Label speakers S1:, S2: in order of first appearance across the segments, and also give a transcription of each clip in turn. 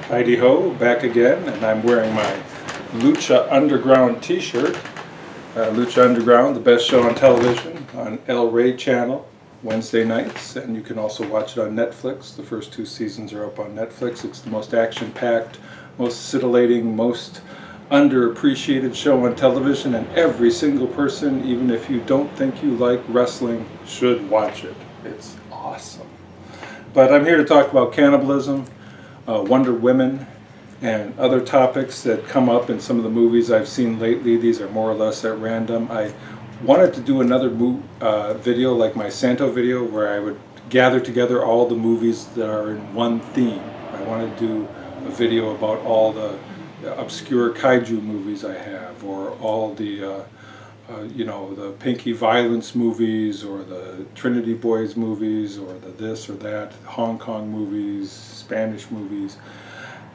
S1: Heidi Ho, back again, and I'm wearing my Lucha Underground t-shirt. Lucha Underground, the best show on television, on El Rey channel, Wednesday nights, and you can also watch it on Netflix. The first 2 seasons are up on Netflix. It's the most action-packed, most scintillating, most underappreciated show on television, and every single person, even if you don't think you like wrestling, should watch it. It's awesome. But I'm here to talk about cannibalism, Wonder Women, and other topics that come up in some of the movies I've seen lately. These are more or less at random. I wanted to do another video like my Santo video where I would gather together all the movies that are in one theme. I want to do a video about all the obscure kaiju movies I have, or all the you know, the Pinky Violence movies, or the Trinity Boys movies, or the this or that, Hong Kong movies, Spanish movies.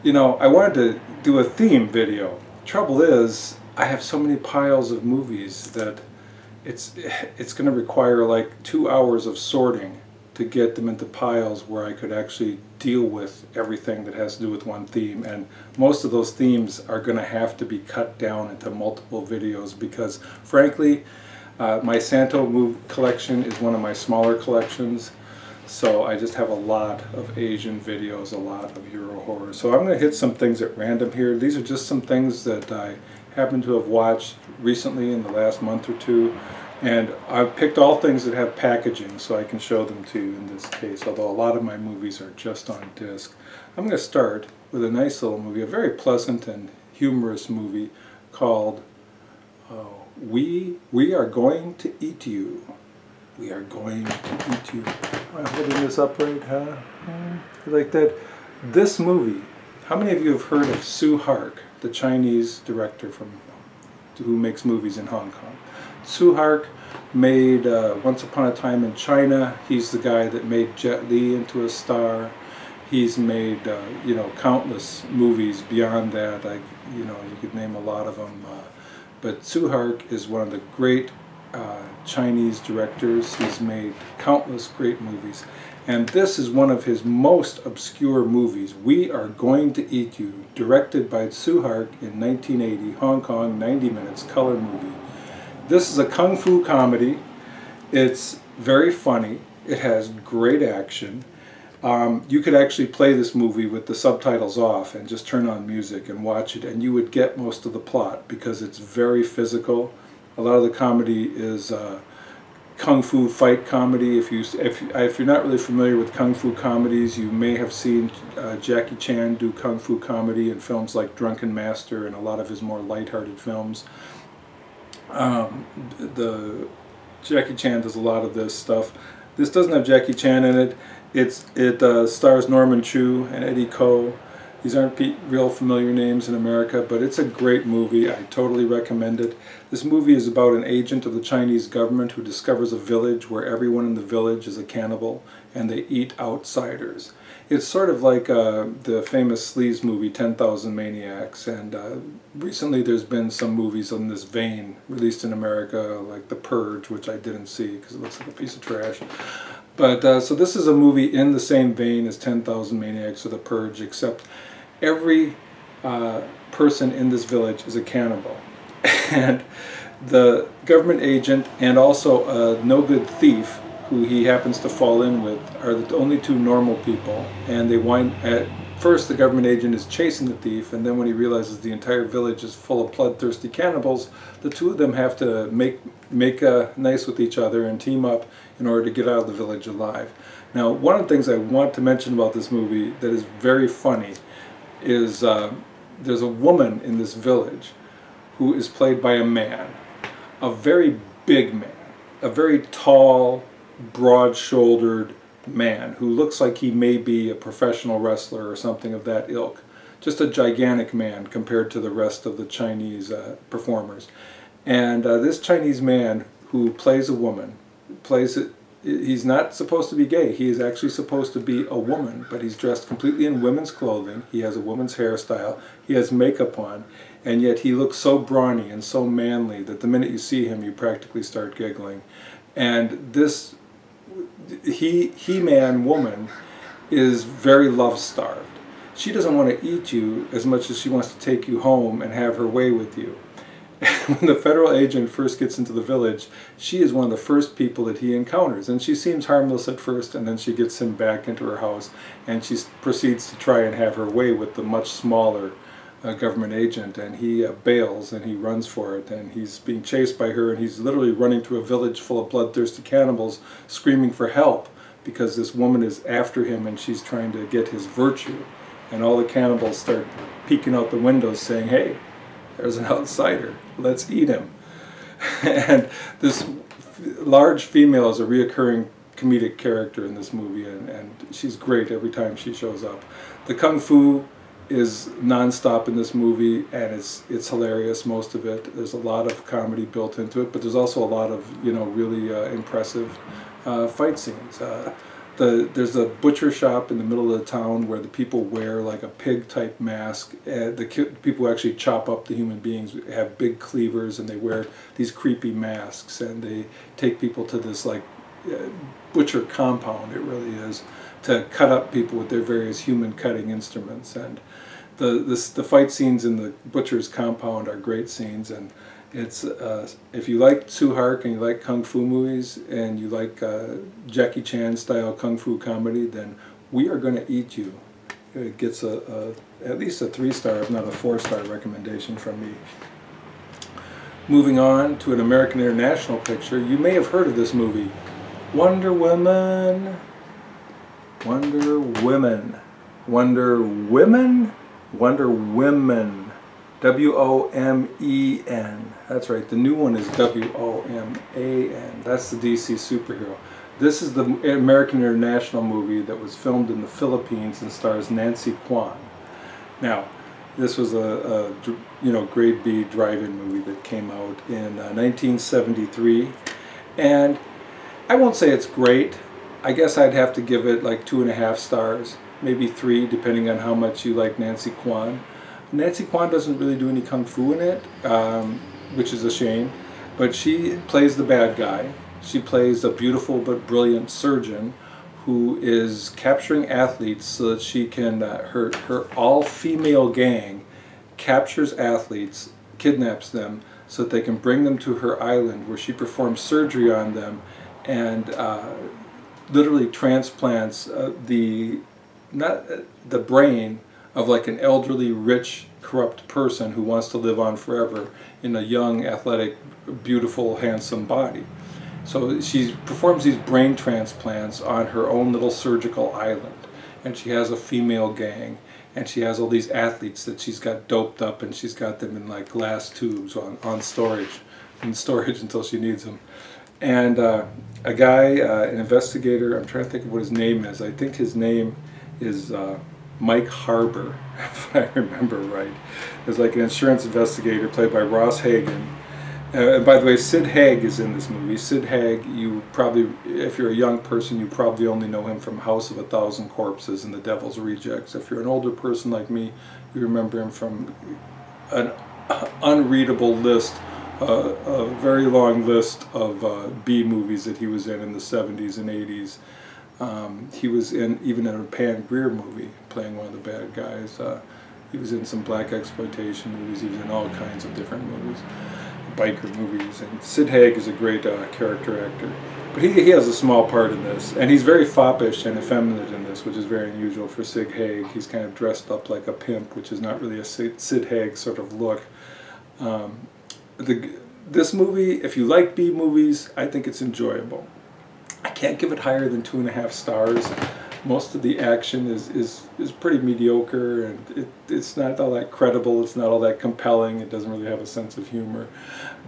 S1: You know, I wanted to do a theme video. Trouble is, I have so many piles of movies that it's going to require like 2 hours of sorting to get them into piles where I could actually deal with everything that has to do with one theme. And most of those themes are going to have to be cut down into multiple videos because, frankly, my Santo collection is one of my smaller collections. So I just have a lot of Asian videos, a lot of Euro horror. So I'm going to hit some things at random here. These are just some things that I happen to have watched recently in the last month or two. And I've picked all things that have packaging so I can show them to you in this case, although a lot of my movies are just on disc. I'm going to start with a nice little movie, a very pleasant and humorous movie called We Are Going to Eat You. We Are Going to Eat You. Am I holding this upright, huh? Like that. This movie, how many of you have heard of Su Hark, the Chinese director who makes movies in Hong Kong? Su Hark made Once Upon a Time in China. He's the guy that made Jet Li into a star. He's made you know, countless movies beyond that. You know, you could name a lot of them. But Su Hark is one of the great Chinese directors. He's made countless great movies, and this is one of his most obscure movies, We Are Going to Eat You, directed by Su Hark in 1980, Hong Kong, 90 minutes, color movie. This is a kung fu comedy. It's very funny. It has great action. You could actually play this movie with the subtitles off and just turn on music and watch it, and you would get most of the plot because it's very physical. A lot of the comedy is kung fu fight comedy. If you're not really familiar with kung fu comedies, you may have seen Jackie Chan do kung fu comedy in films like Drunken Master and a lot of his more lighthearted films. Jackie Chan does a lot of this stuff. This doesn't have Jackie Chan in it. It stars Norman Chu and Eddie Ko. These aren't real familiar names in America, but it's a great movie. I totally recommend it. This movie is about an agent of the Chinese government who discovers a village where everyone in the village is a cannibal and they eat outsiders. It's sort of like the famous sleaze movie 10,000 Maniacs, and recently there's been some movies in this vein released in America, like The Purge, which I didn't see because it looks like a piece of trash. But so this is a movie in the same vein as 10,000 Maniacs or The Purge, except every person in this village is a cannibal. And the government agent and also a no-good thief who he happens to fall in with are the only 2 normal people. And at first the government agent is chasing the thief, and then when he realizes the entire village is full of bloodthirsty cannibals, the 2 of them have to make nice with each other and team up in order to get out of the village alive. Now, one of the things I want to mention about this movie that is very funny is there's a woman in this village who is played by a man, a very big man, a very tall, broad-shouldered man who looks like he may be a professional wrestler or something of that ilk. Just a gigantic man compared to the rest of the Chinese performers. And this Chinese man who plays a woman, he's not supposed to be gay. He is actually supposed to be a woman, but he's dressed completely in women's clothing. He has a woman's hairstyle. He has makeup on, and yet he looks so brawny and so manly that the minute you see him, you practically start giggling. And this He-Man woman is very love-starved. she doesn't want to eat you as much as she wants to take you home and have her way with you. When the federal agent first gets into the village, she is one of the first people that he encounters, and she seems harmless at first, and then she gets him back into her house, and she proceeds to try and have her way with the much smaller government agent, and he bails and he runs for it, and he's being chased by her, and he's literally running through a village full of bloodthirsty cannibals screaming for help because this woman is after him and she's trying to get his virtue. And all the cannibals start peeking out the windows saying, "Hey, there's an outsider, let's eat him." And this large female is a reoccurring comedic character in this movie, and she's great every time she shows up. The kung fu is non-stop in this movie, and it's hilarious, most of it. There's a lot of comedy built into it, but there's also a lot of, you know, really impressive fight scenes. There's a butcher shop in the middle of the town where the people wear like a pig-type mask. The people who actually chop up the human beings have big cleavers, and they wear these creepy masks, and they take people to this like butcher compound, it really is, to cut up people with their various human cutting instruments. And the fight scenes in the butcher's compound are great scenes, and it's if you like Tsuhark and you like kung fu movies and you like Jackie Chan style kung fu comedy, then We Are Gonna Eat You. It gets at least a 3-star, if not a 4-star recommendation from me. Moving on to an American International picture, you may have heard of this movie, Wonder Woman. Wonder Women. Wonder Women? Wonder Women. W-O-M-E-N. That's right, the new one is W-O-M-A-N. That's the DC superhero. This is the American International movie that was filmed in the Philippines and stars Nancy Kwan. Now, this was a grade B drive-in movie that came out in 1973, and I won't say it's great. I guess I'd have to give it like 2.5 stars, maybe 3, depending on how much you like Nancy Kwan. Nancy Kwan doesn't really do any kung fu in it, which is a shame, but she plays the bad guy. She plays a beautiful but brilliant surgeon who is capturing athletes so that she can, her all-female gang captures athletes, kidnaps them, so that they can bring them to her island where she performs surgery on them and literally transplants the brain of like an elderly, rich, corrupt person who wants to live on forever in a young, athletic, beautiful, handsome body. So she performs these brain transplants on her own little surgical island, and she has a female gang, and she has all these athletes that she's got doped up, and she's got them in like glass tubes on storage, until she needs them. And a guy, an investigator, I'm trying to think of what his name is. I think his name is Mike Harbour, if I remember right. There's like an insurance investigator played by Ross Hagen. And by the way, Sid Haig is in this movie. Sid Haig, you probably, if you're a young person, you probably only know him from House of a Thousand Corpses and The Devil's Rejects. If you're an older person like me, you remember him from an unreadable list, a very long list of B movies that he was in the 70s and 80s. He was even in a Pan Grier movie, playing one of the bad guys. He was in some black exploitation movies. He was in all kinds of different movies, biker movies. And Sid Haig is a great character actor. But he has a small part in this. And he's very foppish and effeminate in this, which is very unusual for Sid Haig. He's kind of dressed up like a pimp, which is not really a Sid Haig sort of look. This movie, if you like B movies, I think it's enjoyable. I can't give it higher than 2.5 stars. Most of the action is pretty mediocre, and it's not all that credible, it's not all that compelling, it doesn't really have a sense of humor.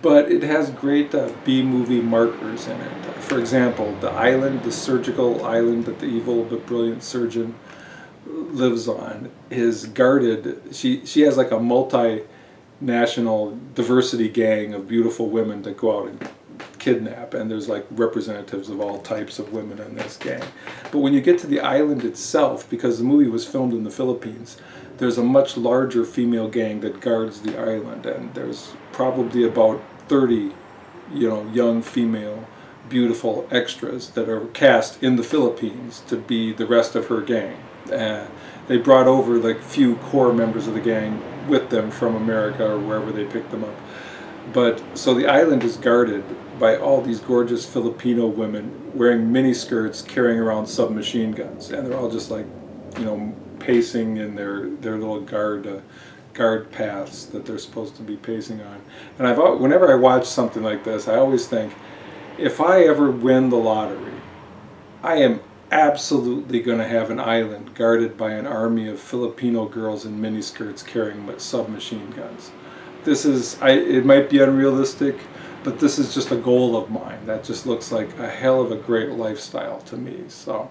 S1: But it has great B-movie markers in it. For example, the island, the surgical island that the evil but brilliant surgeon lives on, is guarded. She has like a multinational diversity gang of beautiful women that go out and kidnap, and there's like representatives of all types of women in this gang. But when you get to the island itself, because the movie was filmed in the Philippines, there's a much larger female gang that guards the island, and there's probably about 30 young female beautiful extras that are cast in the Philippines to be the rest of her gang. they brought over like few core members of the gang with them from America or wherever they picked them up. But so the island is guarded by all these gorgeous Filipino women wearing mini skirts, carrying around submachine guns, and they're all just like, you know, pacing in their little guard paths that they're supposed to be pacing on. And whenever I watch something like this, I always think, if I ever win the lottery, I am absolutely going to have an island guarded by an army of Filipino girls in miniskirts carrying submachine guns. This is, it might be unrealistic, but this is just a goal of mine. That just looks like a hell of a great lifestyle to me. So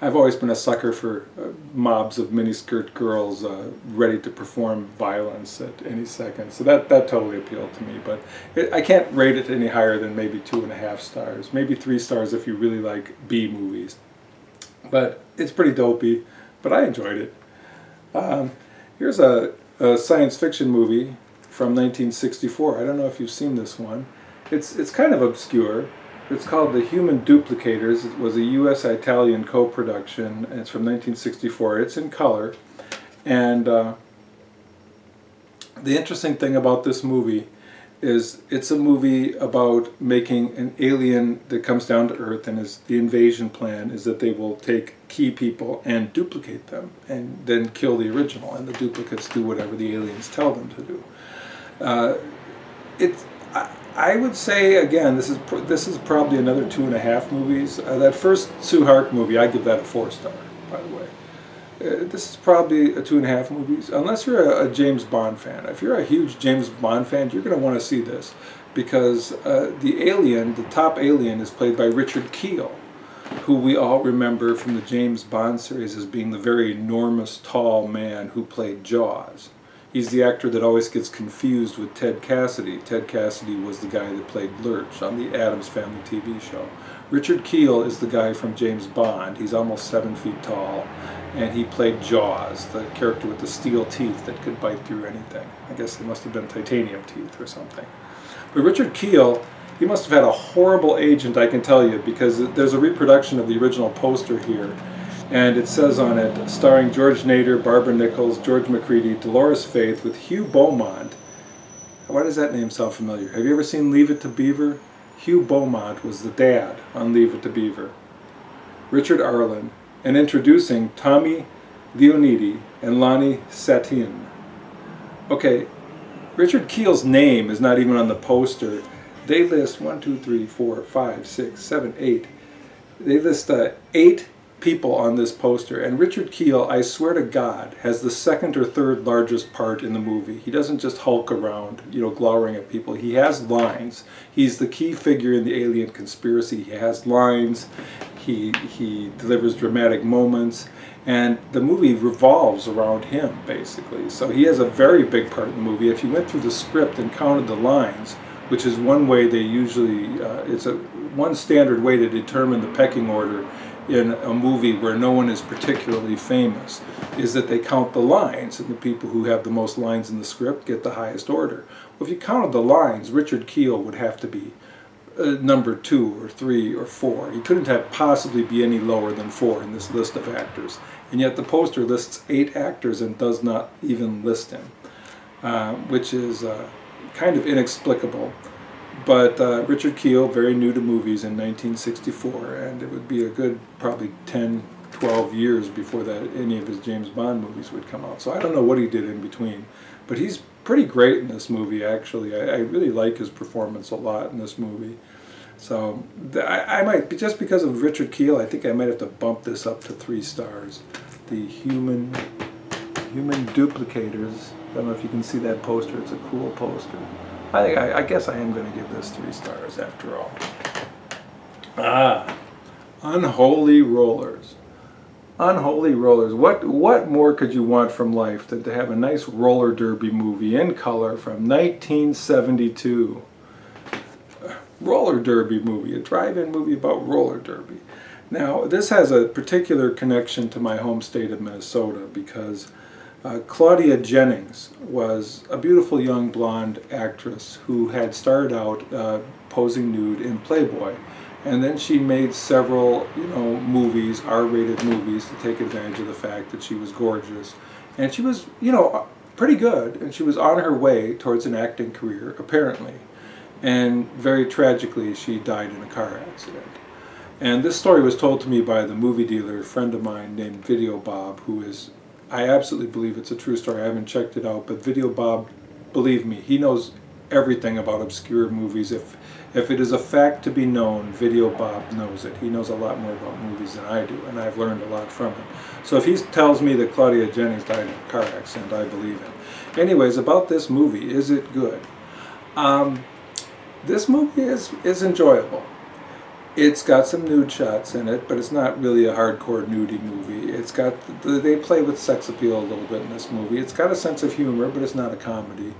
S1: I've always been a sucker for mobs of miniskirt girls ready to perform violence at any second. So that totally appealed to me. But I can't rate it any higher than maybe 2.5 stars, maybe 3 stars if you really like B movies. But it's pretty dopey, but I enjoyed it. Here's a science fiction movie from 1964. I don't know if you've seen this one. It's kind of obscure. It's called The Human Duplicators. It was a US-Italian co-production, and it's from 1964. It's in color, and the interesting thing about this movie is it's a movie about making an alien that comes down to Earth, and the invasion plan is that they will take key people and duplicate them and then kill the original, and the duplicates do whatever the aliens tell them to do. I would say, again, this is probably another 2.5 movies. That first Sue Hark movie, I give that a 4 star, by the way. This is probably a 2.5 movies, unless you're a James Bond fan. If you're a huge James Bond fan, you're going to want to see this, because the alien, the top alien, is played by Richard Kiel, who we all remember from the James Bond series as being the very enormous, tall man who played Jaws. He's the actor that always gets confused with Ted Cassidy. Ted Cassidy was the guy that played Lurch on the Addams Family TV show. Richard Kiel is the guy from James Bond. He's almost 7 feet tall, and he played Jaws, the character with the steel teeth that could bite through anything. I guess they must have been titanium teeth or something. But Richard Kiel, he must have had a horrible agent, I can tell you, because there's a reproduction of the original poster here. And it says on it, starring George Nader, Barbara Nichols, George McCready, Dolores Faith, with Hugh Beaumont. Why does that name sound familiar? Have you ever seen Leave It to Beaver? Hugh Beaumont was the dad on Leave It to Beaver. Richard Arlen, and introducing Tommy Leonidi and Lonnie Satin. Okay, Richard Kiel's name is not even on the poster. They list 1, 2, 3, 4, 5, 6, 7, 8. They list 8 people on this poster, and Richard Kiel, I swear to God, has the 2nd or 3rd largest part in the movie. He doesn't just hulk around, you know, glowering at people. He has lines. He's the key figure in the alien conspiracy. He has lines. He delivers dramatic moments, and the movie revolves around him, basically. So he has a very big part in the movie. If you went through the script and counted the lines, which is one way they usually, it's one standard way to determine the pecking order in a movie where no one is particularly famous, is that they count the lines, and the people who have the most lines in the script get the highest order. Well, if you counted the lines, Richard Kiel would have to be number 2 or 3 or 4. He couldn't have possibly be any lower than 4 in this list of actors, and yet the poster lists 8 actors and does not even list him, which is kind of inexplicable. But Richard Kiel, very new to movies in 1964, and it would be a good probably 10, 12 years before that any of his James Bond movies would come out. So I don't know what he did in between. But he's pretty great in this movie, actually. I really like his performance a lot in this movie. So I might, just because of Richard Kiel, I think I might have to bump this up to 3 stars. The Human Duplicators. I don't know if you can see that poster. It's a cool poster. I guess I am going to give this 3 stars after all. Unholy Rollers. Unholy Rollers. What more could you want from life than to have a nice roller derby movie in color from 1972? Roller derby movie, a drive-in movie about roller derby. Now, this has a particular connection to my home state of Minnesota because Claudia Jennings was a beautiful young blonde actress who had started out posing nude in Playboy, And then she made several, movies, R-rated movies, to take advantage of the fact that she was gorgeous. And she was, pretty good, and she was on her way towards an acting career, apparently. And very tragically, she died in a car accident. And this story was told to me by the movie dealer, a friend of mine named Video Bob, who is, I absolutely believe it's a true story. I haven't checked it out, but Video Bob, believe me, he knows everything about obscure movies. If it is a fact to be known, Video Bob knows it. He knows a lot more about movies than I do, and I've learned a lot from him. So if he tells me that Claudia Jennings died in a car accident, I believe him. Anyways, about this movie, is it good? This movie is enjoyable. It's got some nude shots in it, but it's not really a hardcore nudie movie. It's got, they play with sex appeal a little bit in this movie. It's got a sense of humor, but it's not a comedy.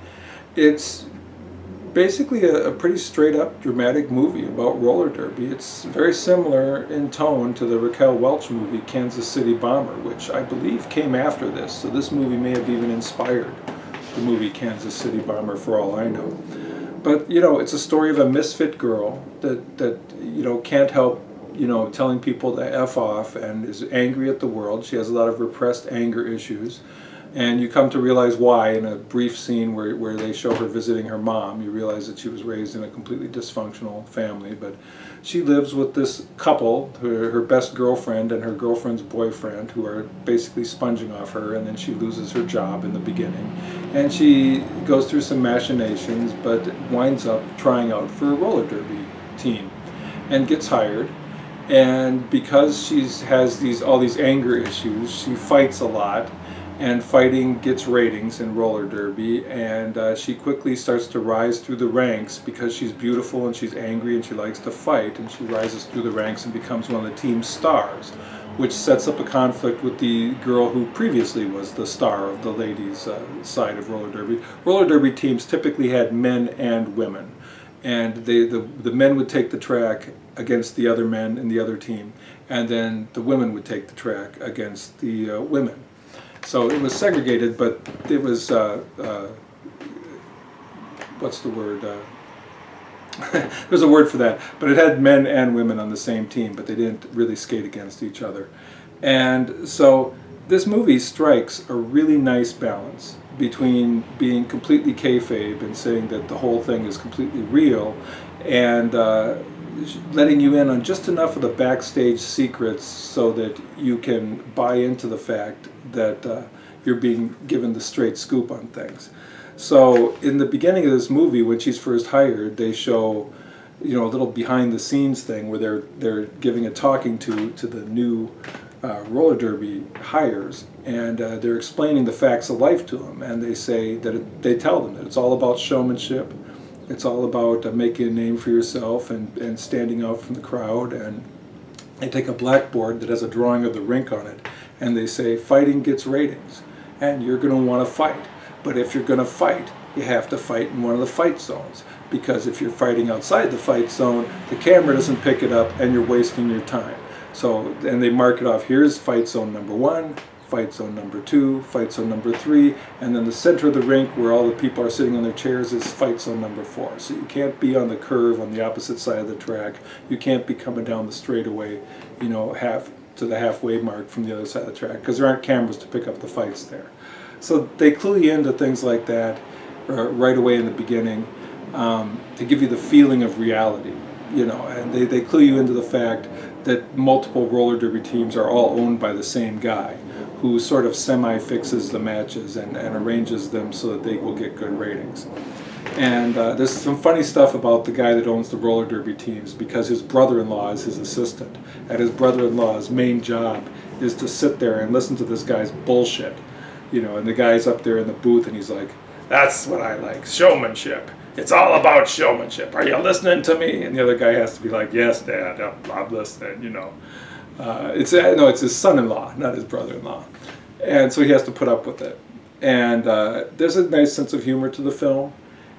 S1: It's basically a pretty straight up dramatic movie about roller derby. It's very similar in tone to the Raquel Welch movie Kansas City Bomber, which I believe came after this. So this movie may have even inspired the movie Kansas City Bomber, for all I know. But, it's a story of a misfit girl that can't help, telling people to F off, and is angry at the world. She has a lot of repressed anger issues. And you come to realize why in a brief scene where they show her visiting her mom. You realize that she was raised in a completely dysfunctional family, but she lives with this couple, her best girlfriend and her girlfriend's boyfriend, who are basically sponging off her, and then she loses her job in the beginning. And she goes through some machinations, but winds up trying out for a roller derby team and gets hired. And because she has all these anger issues, she fights a lot. And fighting gets ratings in roller derby, and she quickly starts to rise through the ranks because she's beautiful and she's angry and she likes to fight, and she rises through the ranks and becomes one of the team's stars, which sets up a conflict with the girl who previously was the star of the ladies' side of roller derby. Roller derby teams typically had men and women, and the men would take the track against the other men in the other team, and then the women would take the track against the women. So it was segregated, but it was, what's the word? There's a word for that. But it had men and women on the same team, but they didn't really skate against each other. And so this movie strikes a really nice balance between being completely kayfabe and saying that the whole thing is completely real, and letting you in on just enough of the backstage secrets so that you can buy into the fact that you're being given the straight scoop on things. So in the beginning of this movie, when she's first hired, they show a little behind the scenes thing where they're giving a talking to the new roller derby hires, and they're explaining the facts of life to them, and they say that they tell them that it's all about showmanship. It's all about making a name for yourself and standing out from the crowd. And they take a blackboard that has a drawing of the rink on it, and they say fighting gets ratings, and you're going to want to fight. But if you're going to fight, you have to fight in one of the fight zones, because if you're fighting outside the fight zone, the camera doesn't pick it up and you're wasting your time. So, and they mark it off, here's fight zone number 1, fight zone number 2, fight zone number 3, and then the center of the rink where all the people are sitting on their chairs is fight zone number 4. So you can't be on the curve on the opposite side of the track. You can't be coming down the straightaway, half to the halfway mark from the other side of the track, because there aren't cameras to pick up the fights there. So they clue you into things like that right away in the beginning, to give you the feeling of reality, and they clue you into the fact that multiple roller derby teams are all owned by the same guy, who sort of semi-fixes the matches and arranges them so that they will get good ratings. And there's some funny stuff about the guy that owns the roller derby teams, because his brother-in-law is his assistant, and his brother-in-law's main job is to sit there and listen to this guy's bullshit. And the guy's up there in the booth and he's like, "That's what I like, showmanship. It's all about showmanship. Are you listening to me?" And the other guy has to be like, "Yes, Dad, I'm listening," It's his son-in-law, not his brother-in-law. And so he has to put up with it. And there's a nice sense of humor to the film.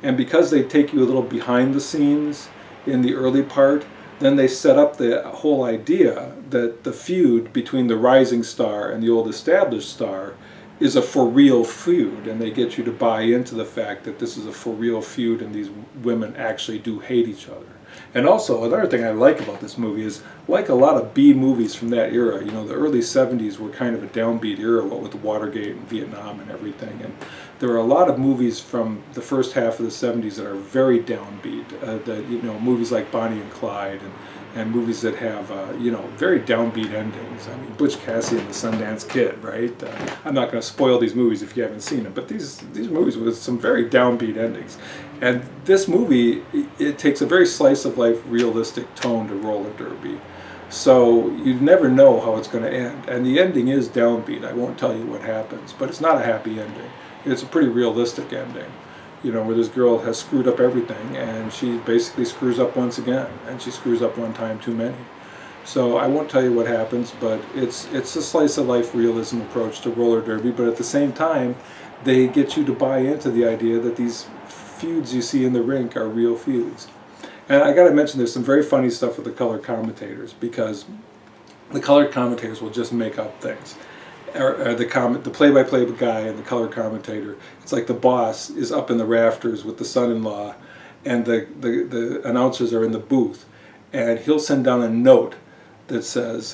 S1: And because they take you a little behind the scenes in the early part, then they set up the whole idea that the feud between the rising star and the old established star is a for real feud, and they get you to buy into the fact that this is a for real feud and these women actually do hate each other. And also, another thing I like about this movie is, like a lot of B movies from that era, you know, the early 70s were kind of a downbeat era, what with Watergate and Vietnam and everything, and there are a lot of movies from the first half of the 70s that are very downbeat, you know, movies like Bonnie and Clyde, and movies that have, you know, very downbeat endings. I mean, Butch Cassidy and the Sundance Kid, right? I'm not going to spoil these movies if you haven't seen them, but these movies with some very downbeat endings. And this movie, it takes a very slice-of-life, realistic tone to roller derby. So you never know how it's going to end. And the ending is downbeat. I won't tell you what happens, but it's not a happy ending. It's a pretty realistic ending, you know, where this girl has screwed up everything, and she basically screws up once again, and she screws up one time too many. So I won't tell you what happens, but it's a slice-of-life realism approach to roller derby, but at the same time, they get you to buy into the idea that these feuds you see in the rink are real feuds. And I got to mention, there's some very funny stuff with the color commentators, because the color commentators will just make up things. The play-by-play guy and the color commentator, it's like the boss is up in the rafters with the son-in-law, and the announcers are in the booth, and he'll send down a note that says,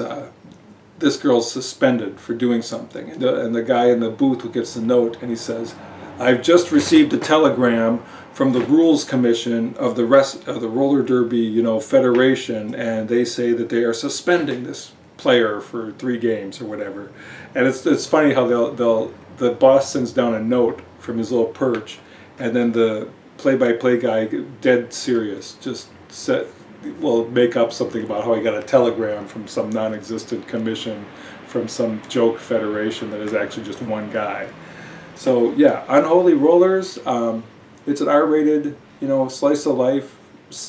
S1: this girl's suspended for doing something, and the guy in the booth gets the note, and he says, I've just received a telegram from the Rules Commission of the Roller Derby, you know, Federation, and they say that they are suspending this player for 3 games or whatever. And it's funny how the boss sends down a note from his little perch, and then the play-by-play guy, dead serious, just will make up something about how he got a telegram from some non-existent commission from some joke federation that is actually just one guy. So yeah, Unholy Rollers, it's an R-rated, you know, slice of life,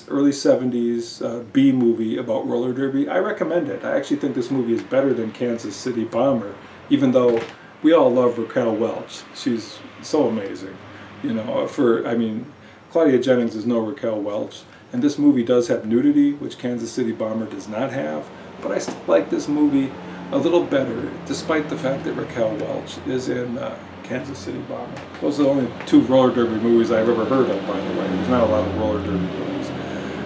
S1: early 70s B movie about roller derby. I recommend it. I actually think this movie is better than Kansas City Bomber, even though we all love Raquel Welch. She's so amazing. You know, I mean, Claudia Jennings is no Raquel Welch, and this movie does have nudity, which Kansas City Bomber does not have, but I still like this movie a little better, despite the fact that Raquel Welch is in Kansas City Bomber. Those are the only 2 roller derby movies I've ever heard of, by the way. There's not a lot of roller derby movies.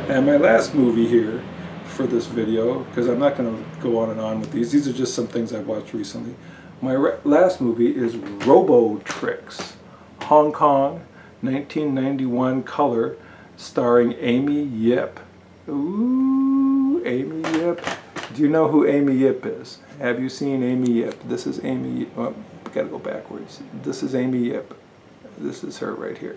S1: And my last movie here for this video, because I'm not going to go on and on with these are just some things I've watched recently. My last movie is Robotrix, Hong Kong, 1991 color, starring Amy Yip. Ooh, Amy Yip. Do you know who Amy Yip is? Have you seen Amy Yip? This is Amy Yip. Oh, gotta go backwards. This is Amy Yip. This is her right here.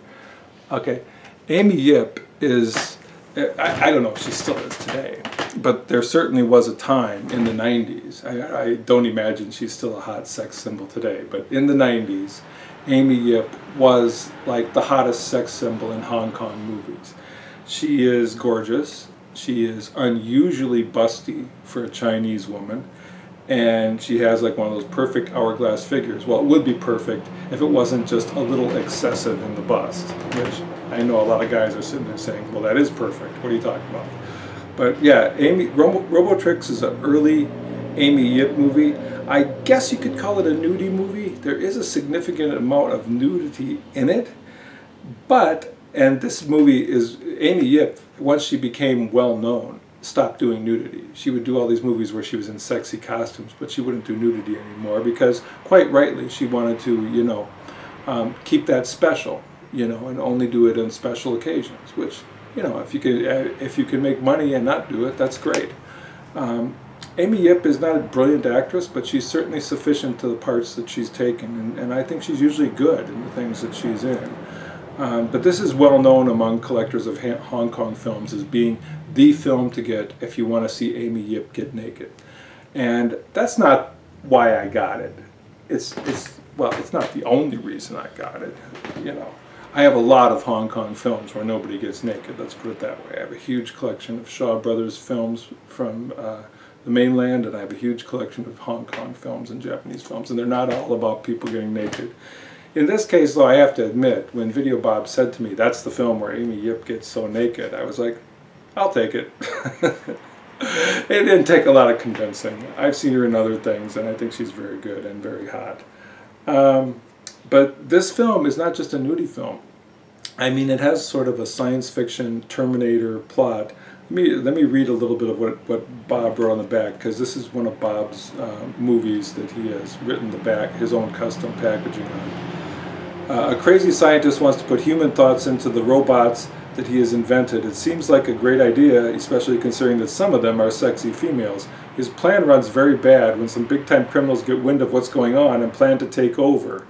S1: Okay, Amy Yip is, I don't know if she still is today, but there certainly was a time in the 90s. I don't imagine she's still a hot sex symbol today, but in the 90s, Amy Yip was like the hottest sex symbol in Hong Kong movies. She is gorgeous. She is unusually busty for a Chinese woman. And she has like one of those perfect hourglass figures. Well, it would be perfect if it wasn't just a little excessive in the bust, which I know a lot of guys are sitting there saying, well, that is perfect. What are you talking about? But yeah, Robotrix is an early Amy Yip movie. I guess you could call it a nudie movie. There is a significant amount of nudity in it. And this movie is, Amy Yip, once she became well known, stopped doing nudity. She would do all these movies where she was in sexy costumes, but she wouldn't do nudity anymore because, quite rightly, she wanted to, you know, keep that special, you know, and only do it on special occasions. Which, you know, if you can make money and not do it, that's great. Amy Yip is not a brilliant actress, but she's certainly sufficient to the parts that she's taken, and I think she's usually good in the things that she's in. But this is well known among collectors of Hong Kong films as being the film to get if you want to see Amy Yip get naked. And that's not why I got it. Well, it's not the only reason I got it. You know, I have a lot of Hong Kong films where nobody gets naked, let's put it that way. I have a huge collection of Shaw Brothers films from the mainland, and I have a huge collection of Hong Kong films and Japanese films, and they're not all about people getting naked. In this case, though, I have to admit, when Video Bob said to me, that's the film where Amy Yip gets so naked, I was like, I'll take it. It didn't take a lot of convincing. I've seen her in other things, and I think she's very good and very hot. But this film is not just a nudie film. I mean, it has sort of a science fiction Terminator plot. Let me read a little bit of what Bob wrote on the back, because this is one of Bob's movies that he has written the back, his own custom packaging on. A crazy scientist wants to put human thoughts into the robots that he has invented. It seems like a great idea, especially considering that some of them are sexy females. His plan runs very bad when some big-time criminals get wind of what's going on and plan to take over.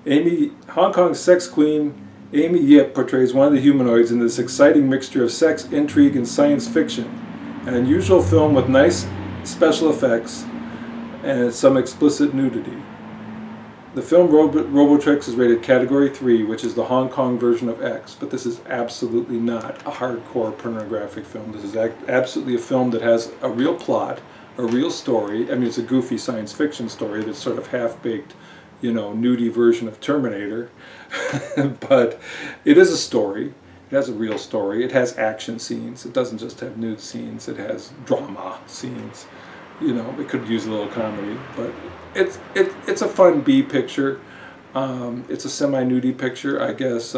S1: Hong Kong's sex queen Amy Yip portrays one of the humanoids in this exciting mixture of sex, intrigue, and science fiction. An unusual film with nice special effects and some explicit nudity. The film Robotrix is rated Category 3, which is the Hong Kong version of X, but this is absolutely not a hardcore pornographic film. This is absolutely a film that has a real plot, a real story. I mean, it's a goofy science fiction story that's sort of half-baked, you know, nudie version of Terminator. But it is a story. It has a real story. It has action scenes. It doesn't just have nude scenes. It has drama scenes. You know, it could use a little comedy, but it's a fun B picture. It's a semi-nudie picture, I guess.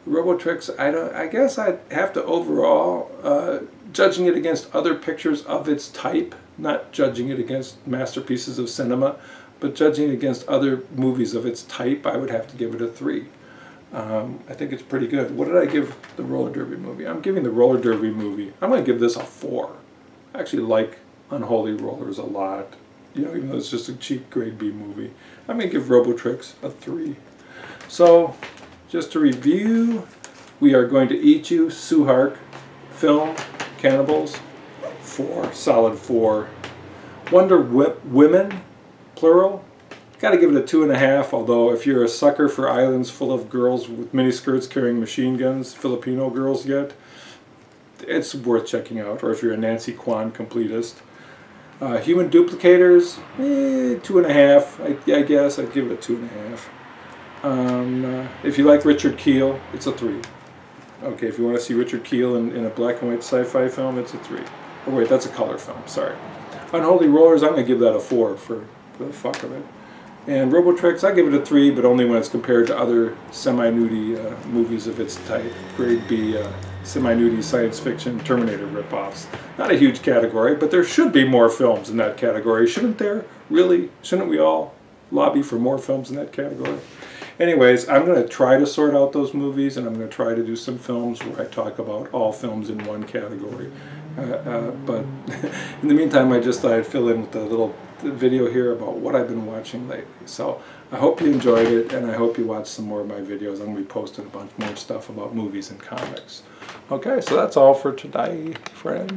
S1: Robotrix, I guess I'd have to overall, judging it against other pictures of its type, not judging it against masterpieces of cinema, but judging it against other movies of its type, I would have to give it a 3. I think it's pretty good. What did I give the roller derby movie? I'm giving the roller derby movie, I'm going to give this a 4. I actually like Unholy Rollers a lot, you know, even though it's just a cheap grade B movie. I'm going to give Robotrix a 3. So, just to review, we are going to Eat You, Suhark, film, Cannibals, 4, solid 4. Wonder Women, plural, got to give it a 2.5, although if you're a sucker for islands full of girls with miniskirts carrying machine guns, Filipino girls yet, it's worth checking out, or if you're a Nancy Kwan completist. Human Duplicators, 2.5, I guess. I'd give it a 2.5. If you like Richard Kiel, it's a 3. Okay, if you want to see Richard Kiel in a black and white sci-fi film, it's a 3. Oh wait, that's a color film, sorry. Unholy Rollers, I'm going to give that a 4 for the fuck of it. And Robotrix, I give it a 3, but only when it's compared to other semi-nudie movies of its type. Grade B semi-nudie science fiction Terminator ripoffs. Not a huge category, but there should be more films in that category. Shouldn't there? Really? Shouldn't we all lobby for more films in that category? Anyways, I'm going to try to sort out those movies, and I'm going to try to do some films where I talk about all films in one category. But in the meantime, I just thought I'd fill in with a little video here about what I've been watching lately. So I hope you enjoyed it, and I hope you watch some more of my videos. I'm going to be posting a bunch more stuff about movies and comics. Okay, so that's all for today, friends.